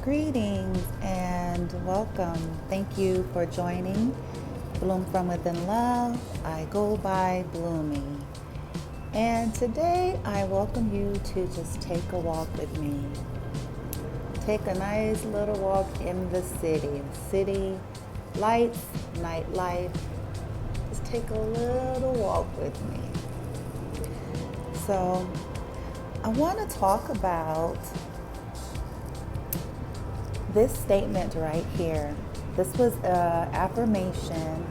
Greetings and welcome. Thank you for joining Bloom from Within Love. I go by Bloomy. And today I welcome you to just take a walk with me. Take a nice little walk in the city. City lights, nightlife. Just take a little walk with me. So I want to talk about this statement right here. This was an affirmation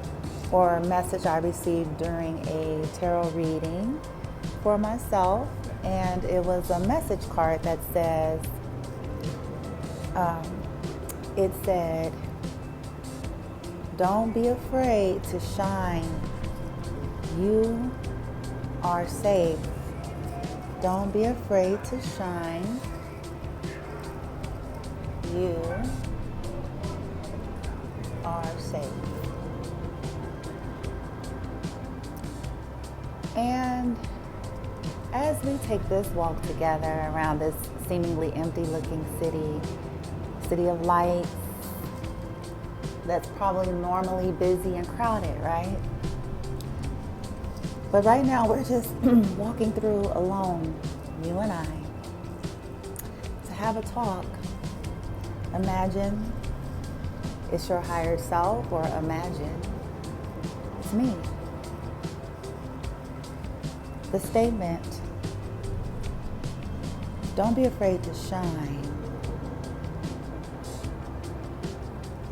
or a message I received during a tarot reading for myself, and it was a message card that says, it said, "Don't be afraid to shine. You are safe. Don't be afraid to shine. You are safe." And as we take this walk together around this seemingly empty looking city of lights that's probably normally busy and crowded, right? But right now we're just walking through alone, you and I, to have a talk. Imagine it's your higher self, or imagine it's me. The statement, don't be afraid to shine.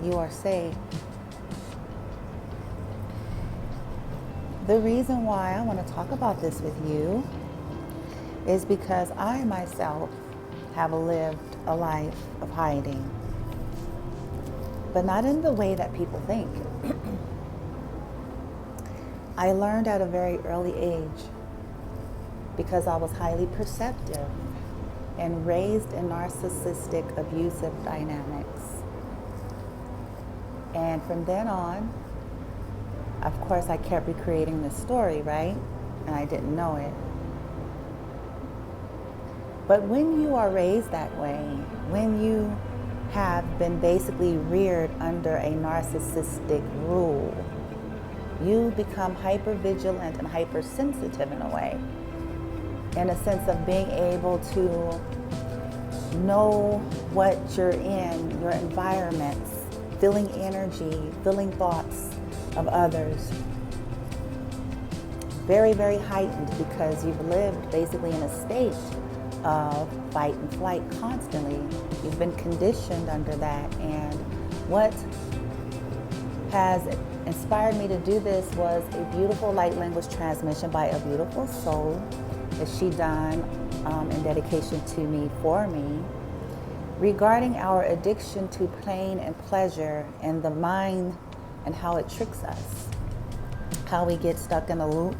You are safe. The reason why I want to talk about this with you is because I myself have lived a life of hiding, but not in the way that people think. I learned at a very early age because I was highly perceptive and raised in narcissistic, abusive dynamics. And from then on, of course, I kept recreating this story, right? And I didn't know it. But when you are raised that way, when you have been basically reared under a narcissistic rule, you become hypervigilant and hypersensitive in a way, in a sense of being able to know what you're in, your environments, feeling energy, feeling thoughts of others. Very, very heightened because you've lived basically in a state of fight and flight constantly. You've been conditioned under that, and what has inspired me to do this was a beautiful light language transmission by a beautiful soul that she done in dedication to me, for me, regarding our addiction to pain and pleasure and the mind and how it tricks us, how we get stuck in a loop,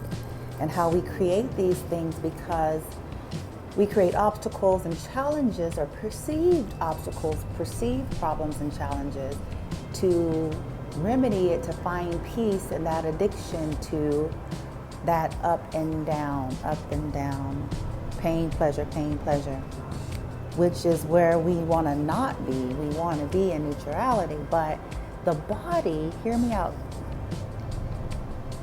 and how we create these things because we create obstacles and challenges, or perceived obstacles, perceived problems and challenges, to remedy it, to find peace in that addiction to that up and down, pain, pleasure, which is where we want to not be. We want to be in neutrality, but the body, hear me out,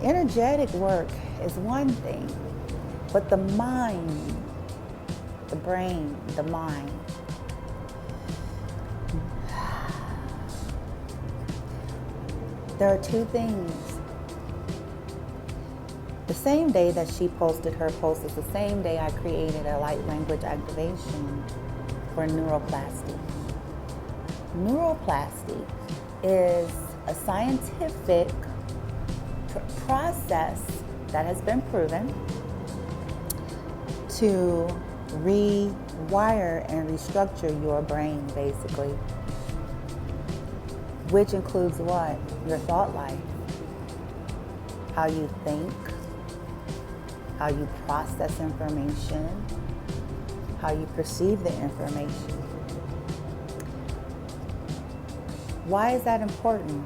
energetic work is one thing, but the mind, the brain, the mind, there are two things. The same day that she posted her post is the same day I created a light language activation for neuroplasty. Neuroplasty is a scientific process that has been proven to rewire and restructure your brain, basically, which includes what? Your thought life, how you think, how you process information, how you perceive the information. Why is that important?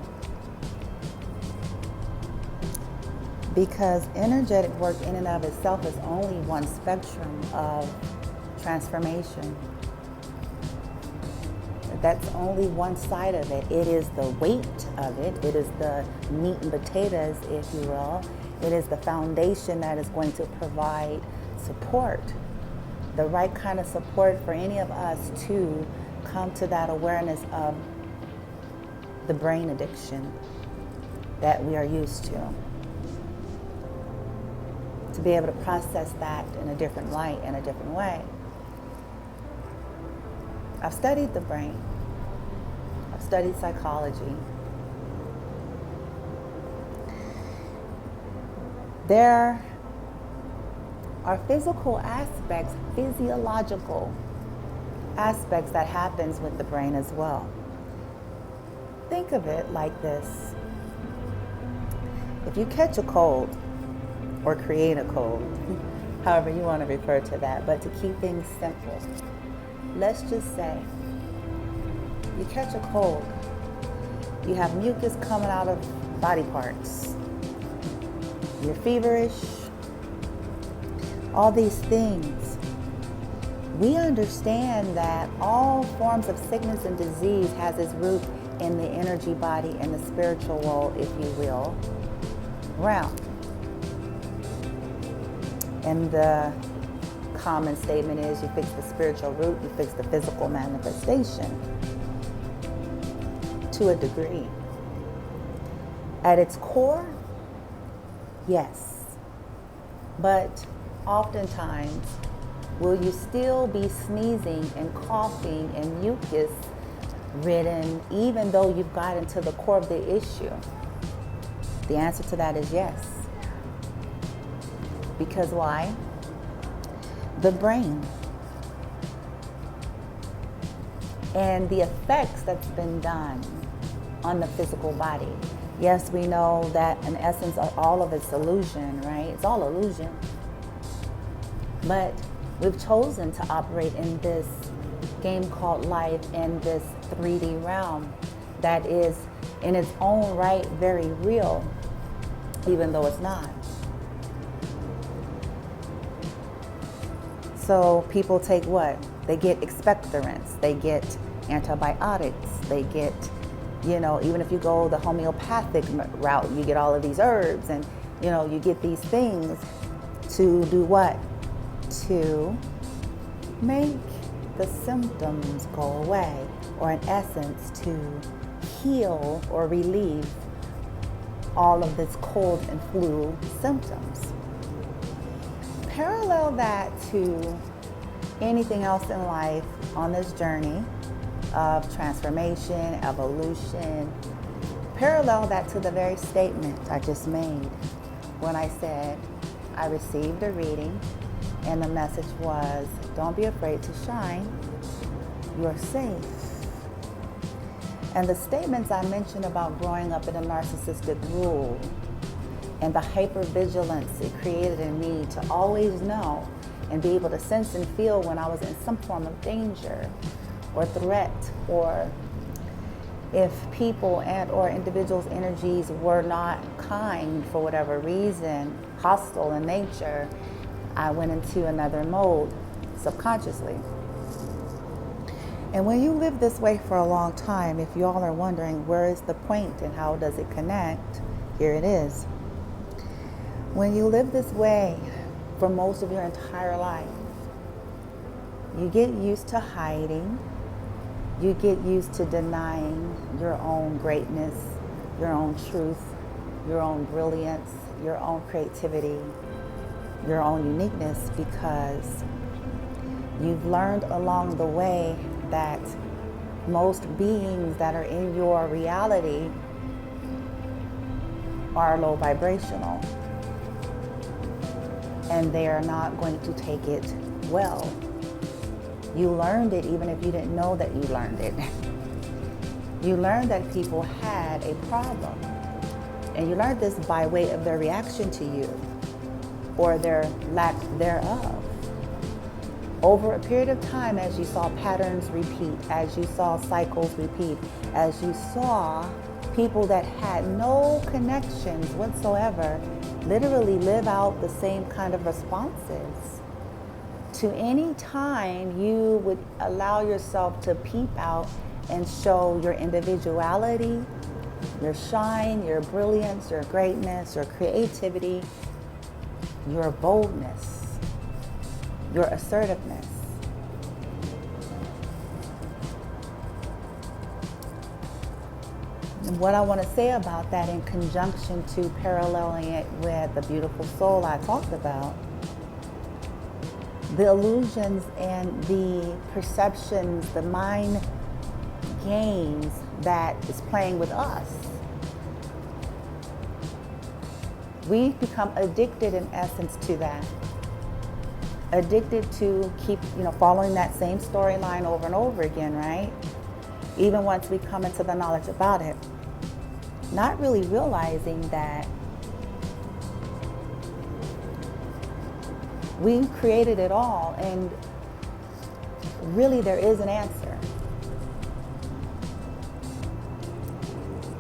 Because energetic work in and of itself is only one spectrum of transformation. that's only one side of it. It is the weight of it. It is the meat and potatoes, if you will. It is the foundation that is going to provide support, the right kind of support for any of us to come to that awareness of the brain addiction that we are used to be able to process that in a different light, in a different way. I've studied the brain. I've studied psychology. There are physical aspects, physiological aspects that happens with the brain as well. Think of it like this. If you catch a cold, or create a cold, however you want to refer to that, but to keep things simple, let's just say you catch a cold, you have mucus coming out of body parts, you're feverish, all these things. We understand that all forms of sickness and disease has its root in the energy body and the spiritual world, if you will, realm. And the common statement is you fix the spiritual root, you fix the physical manifestation to a degree. At its core, yes. But oftentimes, will you still be sneezing and coughing and mucus ridden even though you've gotten to the core of the issue? The answer to that is yes. Because why? The brain and the effects that's been done on the physical body. Yes, we know that in essence all of it's illusion, right? It's all illusion. But we've chosen to operate in this game called life in this 3D realm that is in its own right very real, even though it's not. So people take what? They get expectorants, they get antibiotics, they get, even if you go the homeopathic route, you get all of these herbs and, you get these things to do what? To make the symptoms go away, or in essence, to heal or relieve all of this cold and flu symptoms. Parallel that to anything else in life on this journey of transformation, evolution. Parallel that to the very statement I just made when I said I received a reading and the message was, don't be afraid to shine, you're safe. And the statements I mentioned about growing up in a narcissistic rule and the hypervigilance it created in me to always know and be able to sense and feel when I was in some form of danger or threat, or if people and or individuals' energies were not kind for whatever reason, hostile in nature, I went into another mode subconsciously. And when you live this way for a long time, if you all are wondering where is the point and how does it connect, here it is. When you live this way for most of your entire life, you get used to hiding, you get used to denying your own greatness, your own truth, your own brilliance, your own creativity, your own uniqueness, because you've learned along the way that most beings that are in your reality are low vibrational. And they are not going to take it well. You learned it even if you didn't know that you learned it. You learned that people had a problem. And you learned this by way of their reaction to you or their lack thereof. Over a period of time, as you saw patterns repeat, as you saw cycles repeat, as you saw people that had no connections whatsoever literally live out the same kind of responses to any time you would allow yourself to peep out and show your individuality, your shine, your brilliance, your greatness, your creativity, your boldness, your assertiveness. And what I want to say about that, in conjunction to paralleling it with the beautiful soul I talked about, the illusions and the perceptions, the mind games that is playing with us. We become addicted, in essence, to that. Addicted to keep, following that same storyline over and over again, right? Even once we come into the knowledge about it. Not really realizing that we created it all, and really there is an answer.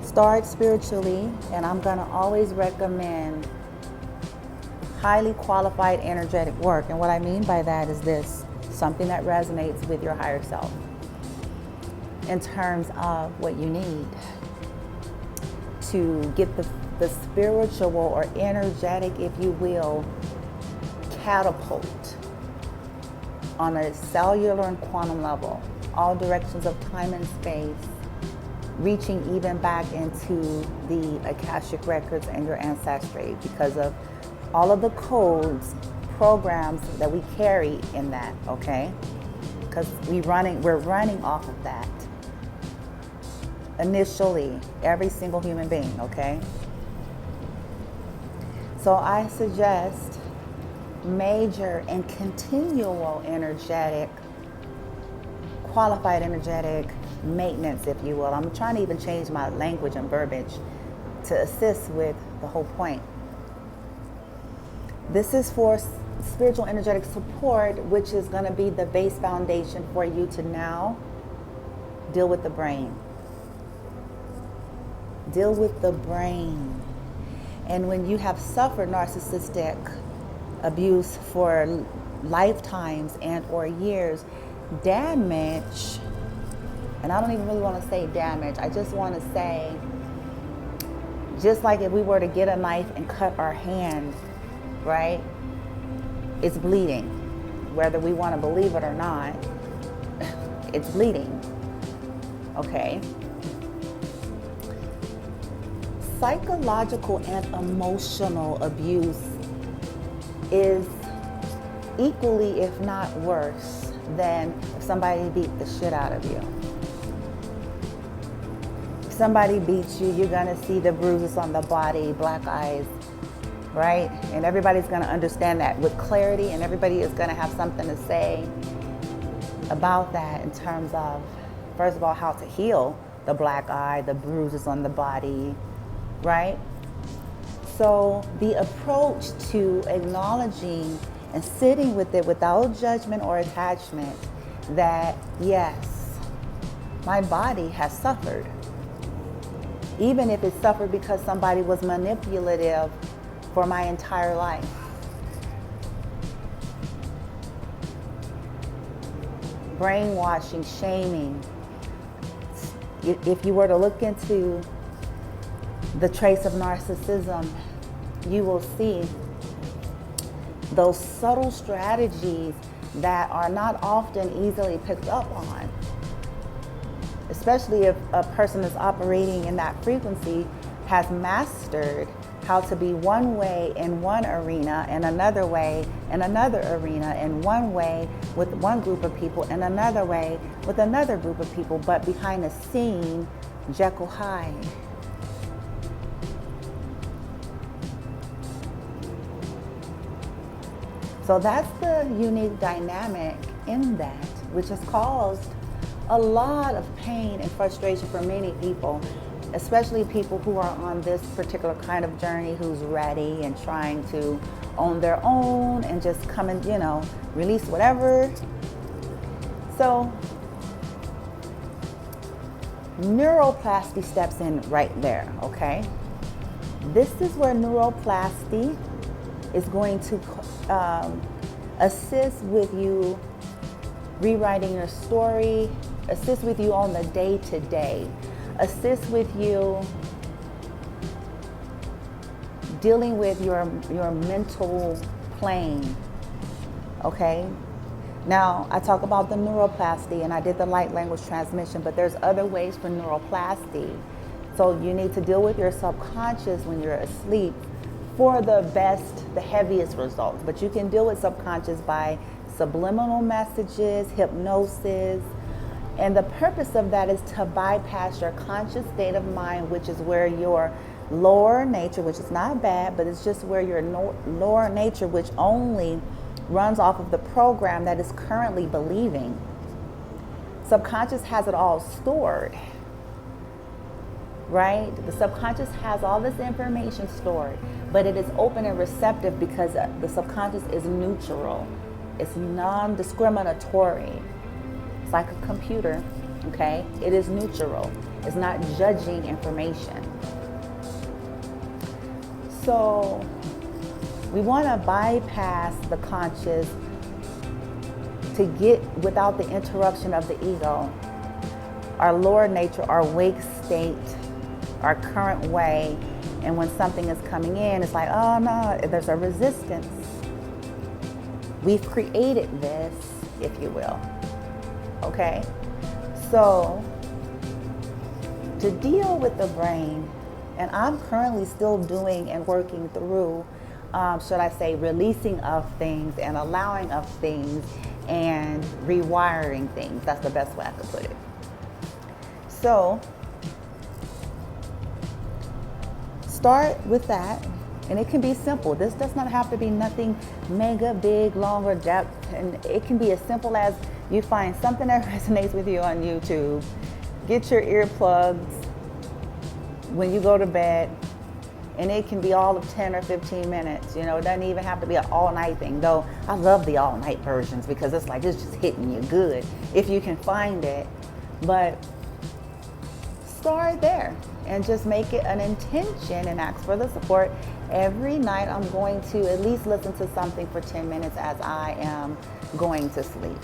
Start spiritually, and I'm going to always recommend highly qualified energetic work. And what I mean by that is this: something that resonates with your higher self in terms of what you need to get the spiritual or energetic, if you will, catapult on a cellular and quantum level, all directions of time and space, reaching even back into the Akashic records and your ancestry, because of all of the codes, programs that we carry in that, okay? Because we're running off of that. Initially, every single human being, okay? So I suggest major and continual energetic, qualified energetic maintenance, if you will. I'm trying to even change my language and verbiage to assist with the whole point. This is for spiritual energetic support, which is going to be the base foundation for you to now deal with the brain. Deal with the brain. And when you have suffered narcissistic abuse for lifetimes and or years, damage, and I don't even really want to say damage, I just want to say, just like if we were to get a knife and cut our hand, right? It's bleeding. Whether we want to believe it or not, it's bleeding. Okay? Psychological and emotional abuse is equally, if not worse, than if somebody beat the shit out of you. If somebody beats you, you're gonna see the bruises on the body, black eyes, right? And everybody's gonna understand that with clarity, and everybody is gonna have something to say about that in terms of, first of all, how to heal the black eye, the bruises on the body, right? So the approach to acknowledging and sitting with it without judgment or attachment, that yes, my body has suffered. Even if it suffered because somebody was manipulative for my entire life. Brainwashing, shaming. If you were to look into the trace of narcissism, you will see those subtle strategies that are not often easily picked up on. Especially if a person is operating in that frequency, has mastered how to be one way in one arena and another way in another arena, and one way with one group of people and another way with another group of people, but behind the scene, Jekyll Hyde. So that's the unique dynamic in that, which has caused a lot of pain and frustration for many people, especially people who are on this particular kind of journey, who's ready and trying to own their own and just come and, release whatever. So neuroplasty steps in right there, okay? This is where neuroplasty is going to assist with you rewriting your story, assist with you on the day-to-day, assist with you dealing with your mental plane, okay? Now, I talk about the neuroplasty, and I did the light language transmission, but there's other ways for neuroplasty. So you need to deal with your subconscious when you're asleep for the best, the heaviest results. But you can deal with subconscious by subliminal messages, hypnosis, and the purpose of that is to bypass your conscious state of mind, which is where your lower nature, which is not bad, but it's just where your lower nature, which only runs off of the program that is currently believing. Subconscious has it all stored, right? The subconscious has all this information stored, but it is open and receptive because the subconscious is neutral. It's non-discriminatory. It's like a computer, okay? It is neutral. It's not judging information. So we want to bypass the conscious to get without the interruption of the ego. Our lower nature, our wake state, our current way, and when something is coming in, it's like, oh no, there's a resistance. We've created this, if you will, okay? So to deal with the brain, and I'm currently still doing and working through, should I say, releasing of things and allowing of things and rewiring things. That's the best way I could put it. So start with that, and it can be simple. This does not have to be nothing mega big, long, or depth, and it can be as simple as you find something that resonates with you on YouTube, get your earplugs when you go to bed, and it can be all of 10 or 15 minutes. You know, it doesn't even have to be an all-night thing, though I love the all-night versions because it's like it's just hitting you good if you can find it. But start there and just make it an intention and ask for the support. Every night I'm going to at least listen to something for 10 minutes as I am going to sleep.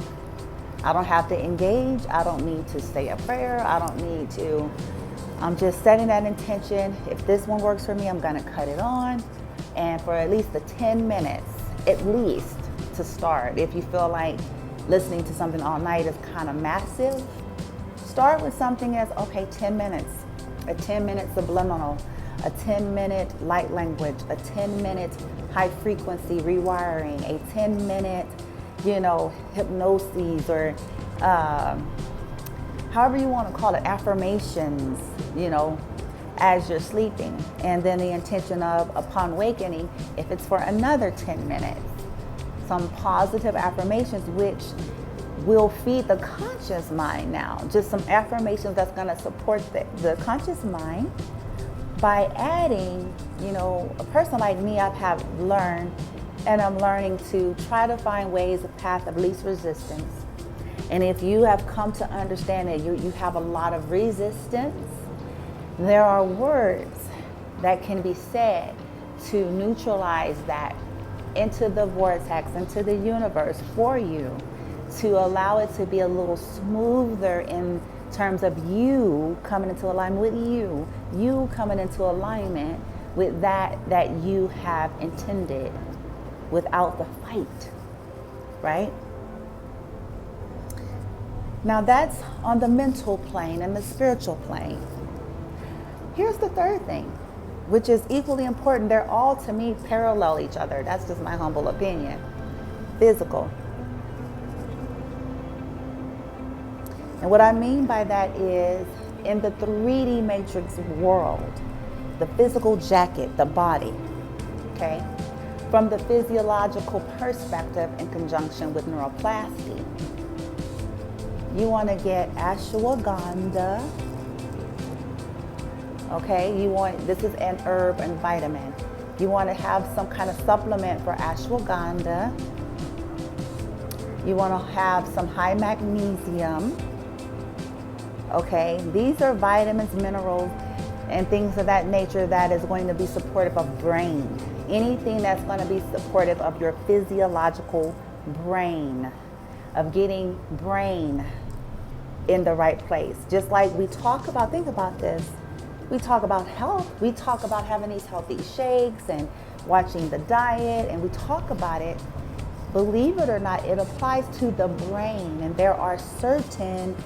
I don't have to engage. I don't need to say a prayer. I don't need to. I'm just setting that intention. If this one works for me, I'm going to cut it on. And for at least the 10 minutes, at least, to start. If you feel like listening to something all night is kind of massive, start with something as, okay, 10 minutes. A 10-minute subliminal, a 10-minute light language, a 10-minute high frequency rewiring, a 10-minute, hypnosis, or however you want to call it, affirmations, as you're sleeping. And then the intention of, upon awakening, if it's for another 10 minutes, some positive affirmations which will feed the conscious mind now. Just some affirmations that's going to support the conscious mind by adding, a person like me, I've learned, and I'm learning to try to find ways, a path of least resistance. And if you have come to understand that you have a lot of resistance, there are words that can be said to neutralize that into the vortex, into the universe for you, to allow it to be a little smoother in terms of you coming into alignment with you coming into alignment with that you have intended without the fight, right? Now that's on the mental plane and the spiritual plane. Here's the third thing, which is equally important. They're all, to me, parallel each other. That's just my humble opinion. Physical. And what I mean by that is, in the 3D matrix world, the physical jacket, the body, okay? From the physiological perspective in conjunction with neuroplasty, you want to get ashwagandha, okay? This is an herb and vitamin. You want to have some kind of supplement for ashwagandha. You want to have some high magnesium. Okay, these are vitamins, minerals, and things of that nature that is going to be supportive of brain. Anything that's going to be supportive of your physiological brain, of getting brain in the right place. Just like we talk about, think about this, we talk about health, we talk about having these healthy shakes and watching the diet, and we talk about it. Believe it or not, it applies to the brain, and there are certain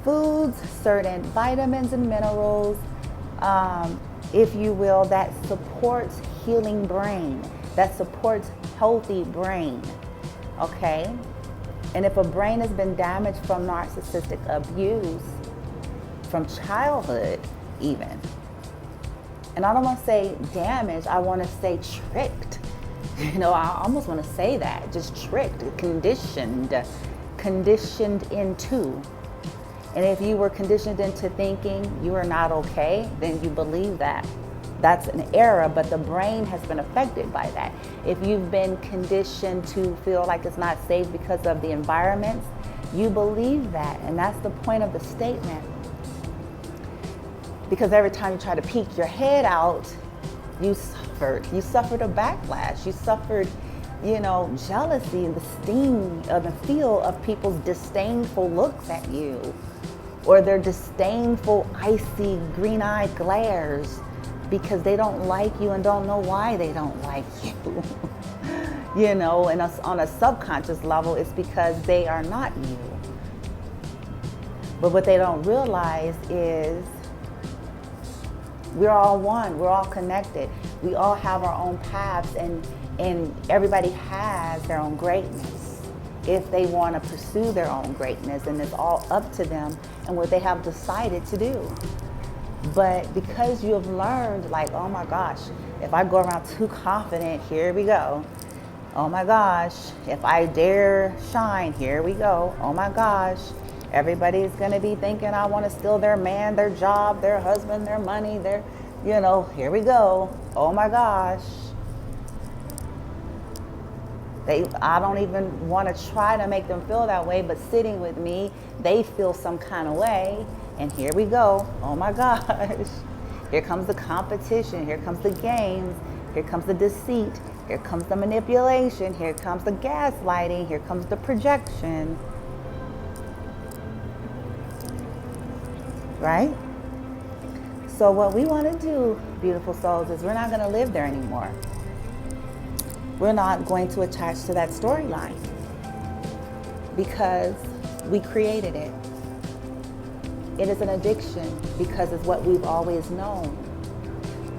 foods, certain vitamins and minerals, if you will, that supports healing brain, that supports healthy brain, okay? And if a brain has been damaged from narcissistic abuse, from childhood even, and I don't want to say damaged, I want to say tricked. You know, I almost want to say that, just tricked, conditioned into. And if you were conditioned into thinking you are not okay, then you believe that. That's an error, but the brain has been affected by that. If you've been conditioned to feel like it's not safe because of the environments, you believe that. And that's the point of the statement. Because every time you try to peek your head out, you suffered. You suffered a backlash. You suffered, jealousy and the sting of the feel of people's disdainful looks at you, or their disdainful, icy, green-eyed glares because they don't like you and don't know why they don't like you. And on a subconscious level, it's because they are not you. But what they don't realize is we're all one, we're all connected. We all have our own paths, and everybody has their own greatness if they want to pursue their own greatness, and it's all up to them and what they have decided to do. But because you have learned, like, oh my gosh, if I go around too confident, here we go. Oh my gosh, if I dare shine, here we go. Oh my gosh, everybody's going to be thinking I want to steal their man, their job, their husband, their money, here we go. Oh my gosh. I don't even want to try to make them feel that way, but sitting with me, they feel some kind of way. And here we go. Oh my gosh. Here comes the competition. Here comes the games. Here comes the deceit. Here comes the manipulation. Here comes the gaslighting. Here comes the projection. Right? So what we want to do, beautiful souls, is we're not going to live there anymore. We're not going to attach to that storyline because we created it. It is an addiction because it's what we've always known.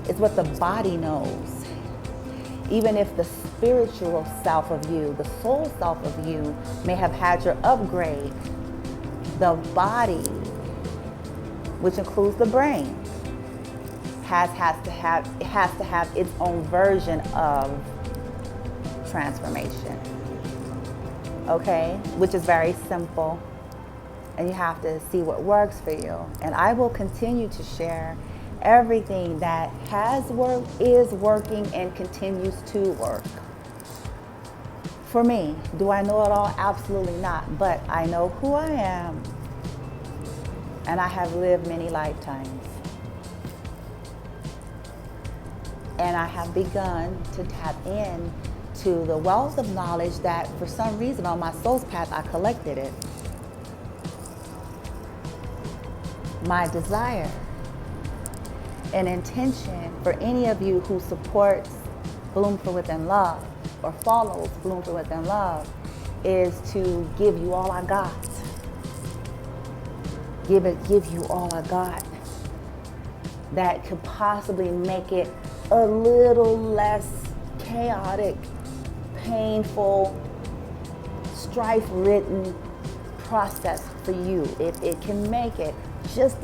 It's what the body knows. Even if the spiritual self of you, the soul self of you may have had your upgrade, the body, which includes the brain, has to have its own version of transformation. Okay? Which is very simple. And you have to see what works for you. And I will continue to share everything that has worked, is working, and continues to work. For me, do I know it all? Absolutely not. But I know who I am. And I have lived many lifetimes. And I have begun to tap in to the wealth of knowledge that for some reason on my soul's path I collected it. My desire and intention for any of you who supports Bloom for Within Love or follows Bloom for Within Love is to give you all I got. Give you all I got that could possibly make it a little less chaotic, painful, strife-ridden process for you. It can make it just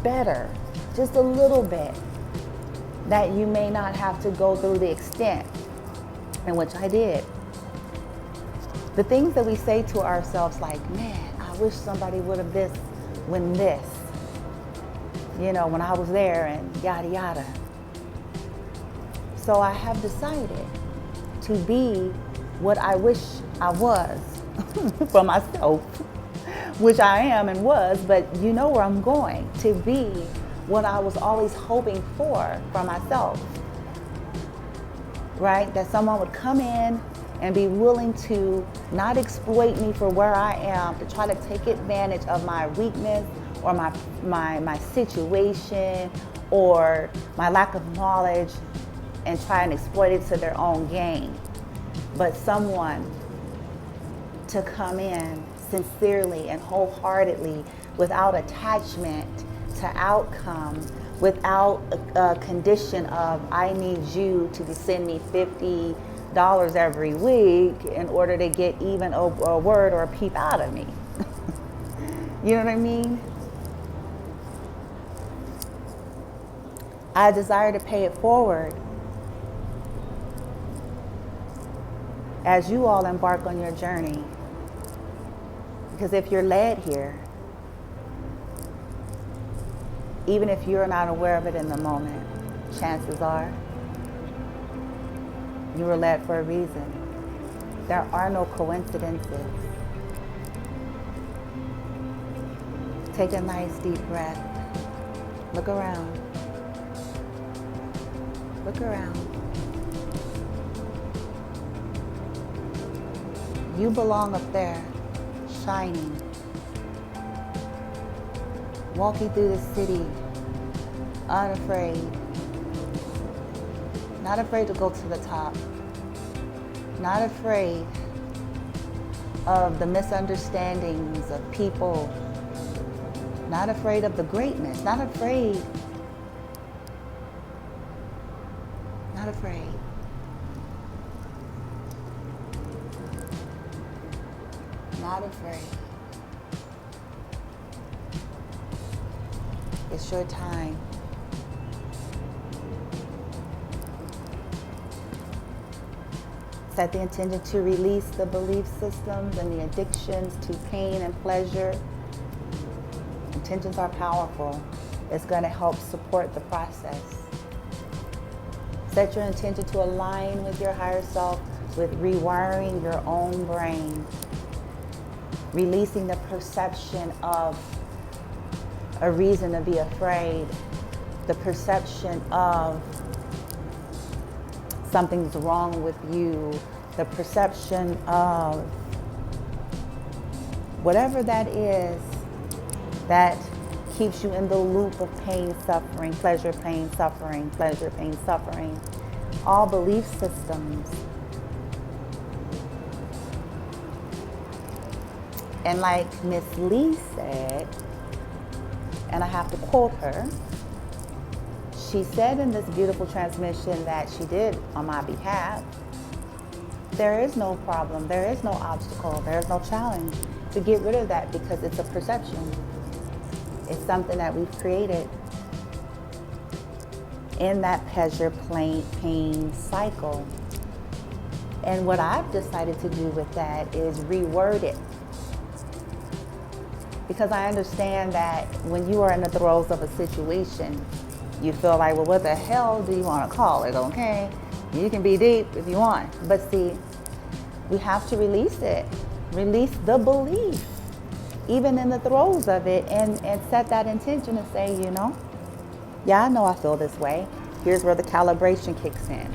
better, just a little bit, that you may not have to go through the extent in which I did. The things that we say to ourselves like, man, I wish somebody would have this when this, when I was there and yada yada. So I have decided to be what I wish I was for myself, which I am and was, but you know where I'm going, to be what I was always hoping for myself, right? That someone would come in and be willing to not exploit me for where I am, to try to take advantage of my weakness or my situation or my lack of knowledge and try and exploit it to their own gain. But someone to come in sincerely and wholeheartedly, without attachment to outcome, without a condition of, I need you to send me $50 every week in order to get even a word or a peep out of me. You know what I mean? I desire to pay it forward as you all embark on your journey. Because if you're led here, even if you're not aware of it in the moment, chances are you were led for a reason. There are no coincidences. Take a nice deep breath. Look around. Look around. You belong up there, shining, walking through the city, unafraid, not afraid to go to the top, not afraid of the misunderstandings of people, not afraid of the greatness, not afraid, not afraid. Not afraid. It's your time. Set the intention to release the belief systems and the addictions to pain and pleasure. Intentions are powerful. It's going to help support the process. Set your intention to align with your higher self, with rewiring your own brain. Releasing the perception of a reason to be afraid, the perception of something's wrong with you, the perception of whatever that is that keeps you in the loop of pain, suffering, pleasure, pain, suffering, pleasure, pain, suffering. All belief systems. And like Miss Lee said, and I have to quote her, she said in this beautiful transmission that she did on my behalf, there is no problem, there is no obstacle, there is no challenge to get rid of that because it's a perception. It's something that we've created in that pleasure, pain cycle. And what I've decided to do with that is reword it. Because I understand that when you are in the throes of a situation, you feel like, well, what the hell do you want to call it, okay? You can be deep if you want. But see, we have to release it. Release the belief, even in the throes of it, and set that intention and say, you know, yeah, I know I feel this way. Here's where the calibration kicks in.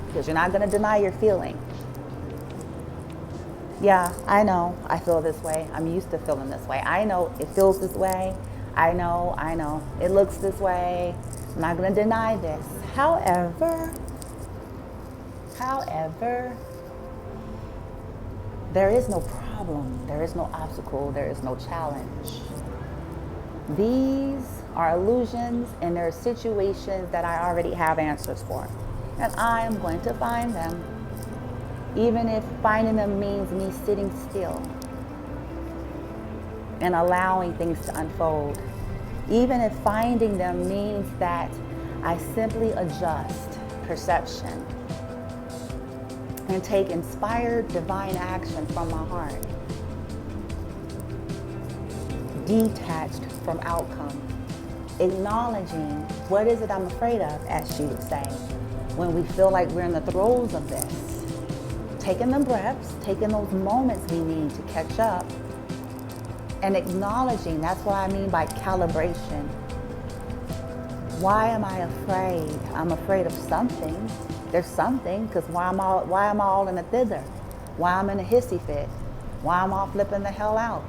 Because you're not going to deny your feeling. Yeah, I know I feel this way. I'm used to feeling this way. I know it feels this way. I know. It looks this way. I'm not going to deny this. However, there is no problem. There is no obstacle. There is no challenge. These are illusions and there are situations that I already have answers for. And I am going to find them. Even if finding them means me sitting still and allowing things to unfold. Even if finding them means that I simply adjust perception and take inspired divine action from my heart. Detached from outcome. Acknowledging what is it I'm afraid of, as she would say, when we feel like we're in the throes of this. Taking the breaths, taking those moments we need to catch up, and acknowledging, that's what I mean by calibration. Why am I afraid? I'm afraid of something. There's something, because why am I all in a thither? Why I'm in a hissy fit? Why am I flipping the hell out?